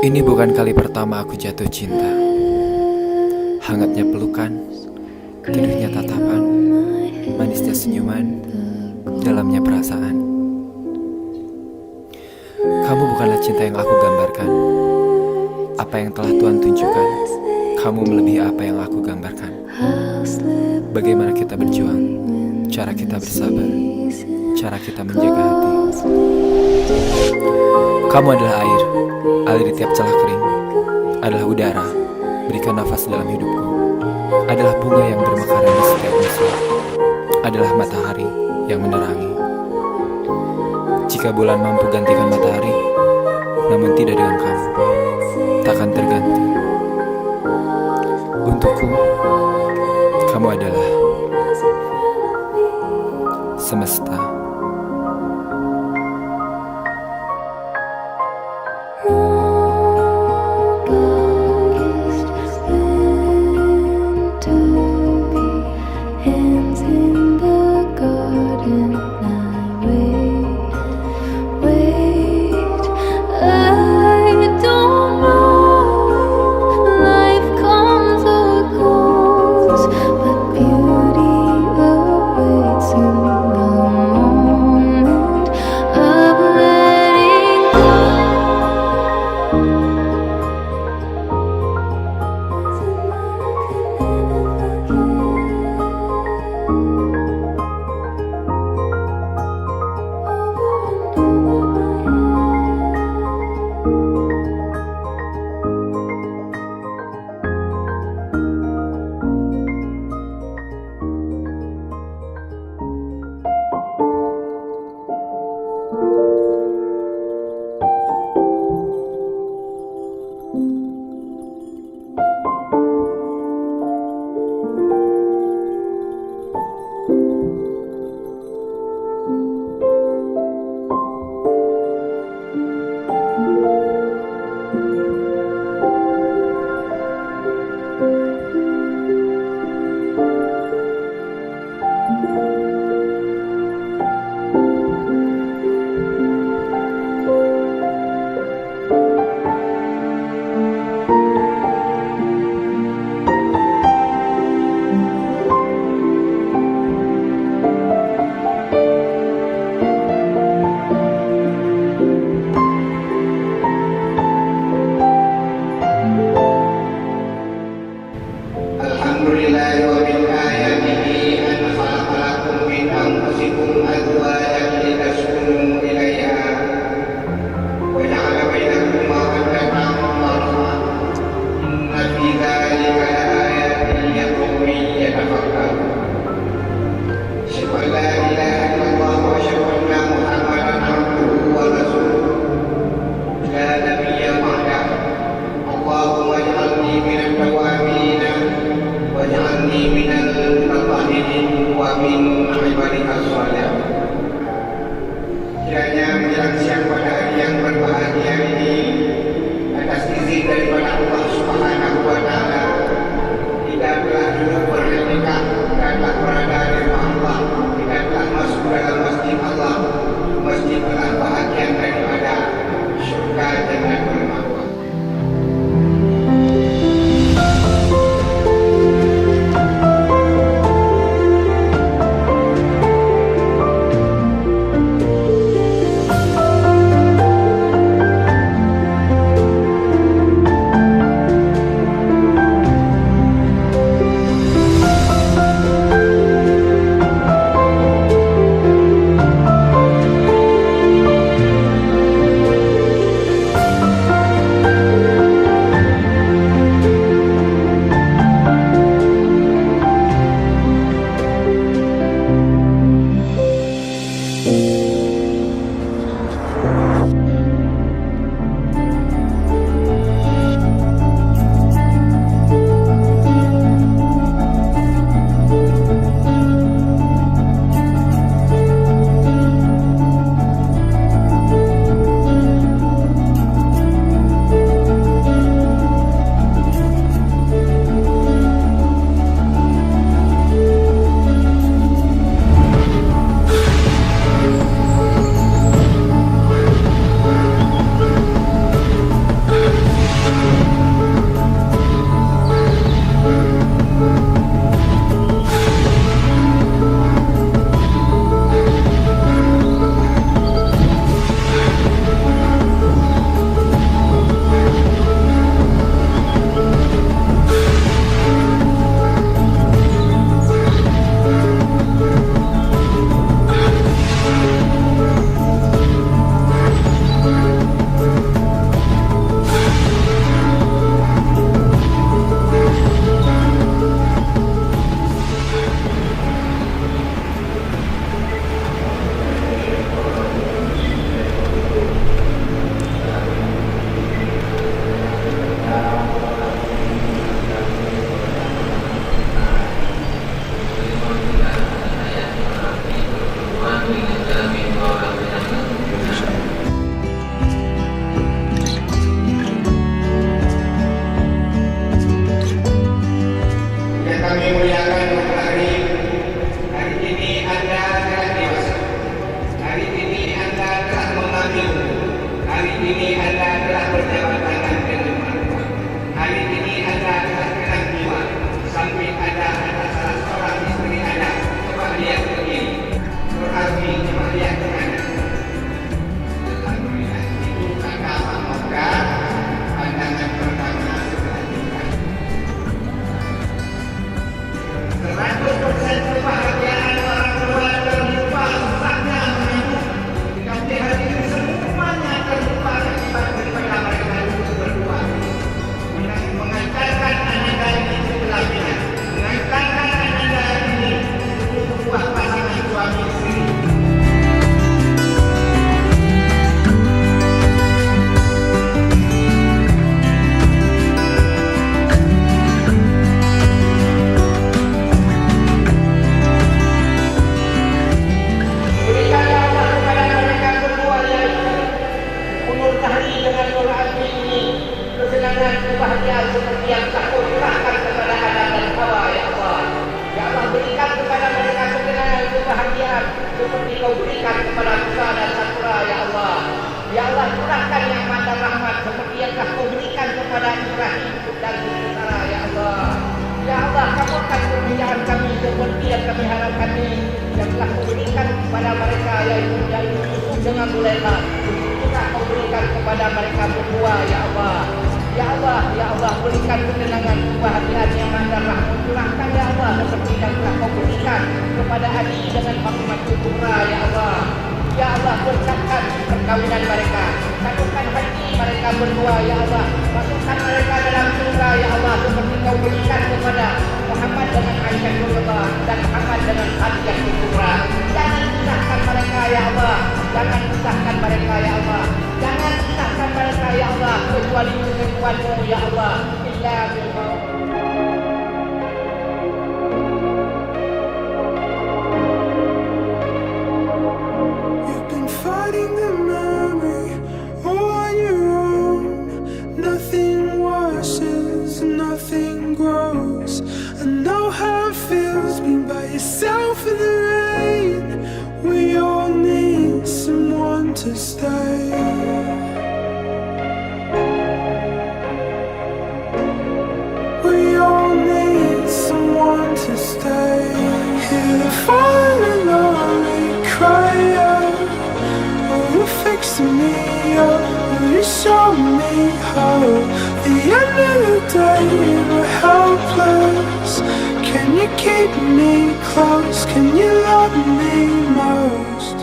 Ini bukan kali pertama aku jatuh cinta. Hangatnya pelukan, teduhnya tatapan, manisnya senyuman, dalamnya perasaan. Kamu bukanlah cinta yang aku gambarkan. Apa yang telah Tuhan tunjukkan, kamu melebihi apa yang aku gambarkan. Bagaimana kita berjuang, cara kita bersabar, cara kita menjaga hati. Kamu adalah air di tiap celah kering. Adalah udara, berikan nafas dalam hidupku. Adalah bunga yang bermekaran di setiap musim. Adalah matahari yang menerangi. Jika bulan mampu gantikan matahari, namun tidak dengan kamu, takkan terganti. Untukku, kamu adalah semesta. Sulaiman, juga kau berikan kepada mereka berdua, ya Allah. Ya Allah, ya Allah, berikan ketenangan, kebahagiaan yang anda rahmatkan, ya Allah, seperti yang telah kau berikan kepada Ali dengan Fatimah Kubra, ya Allah. Ya Allah, berkatkan perkawinan mereka, satukan hati mereka berdua, ya Allah. Masukkan mereka dalam surga, ya Allah, seperti kau berikan kepada Muhammad dengan Aisyah Rasulullah dan Muhammad dengan Khadijah Kubra. Jangan pisahkan mereka, ya Allah. Jangan pisahkan mereka, ya Allah. Jangan pisahkan mereka, ya Allah, kecuali ketentuanmu, ya Allah. Illa billah. Fighting the memory all on your own. Nothing washes, nothing grows. I know how it feels being by yourself in the rain. We all need someone to stay. We all need someone to stay. Hear the falling and lonely cry out. Will you fix me up? Will you show me how? The end of the day we're helpless. Can you keep me close? Can you love me most?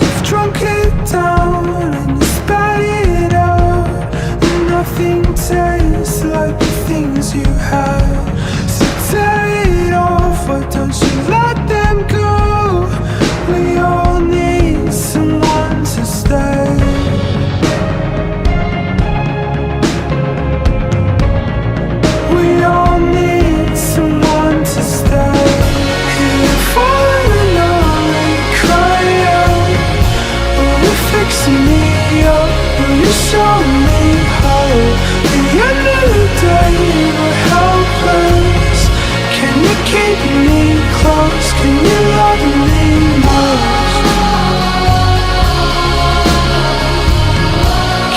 You've drunk it down and you spat it out. Nothing tastes like the things you had. So tear it off, why don't you let them go? We all need someone to stay. We all need someone to stay. Hear the falling and lonely cry out. Will you fix me up? Will you show me how? The end of the day we're helpless. Can you keep me close? Can you love me most?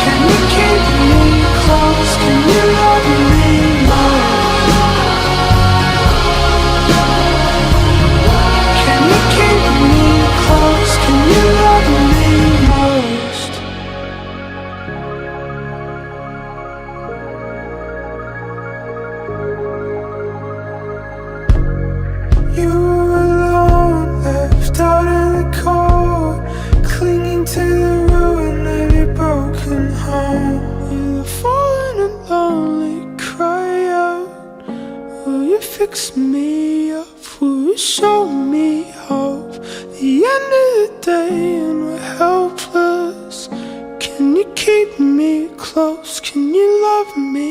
Can you keep me close? Can you love me most? Can you keep me close? Can you love me most? You were alone, left out in the cold, clinging to the ruin of your broken home. You're falling and lonely, cry out. Will you fix me up? Will you show me hope? The end of the day and we're helpless. Can you keep me close? Can you love me?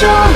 Show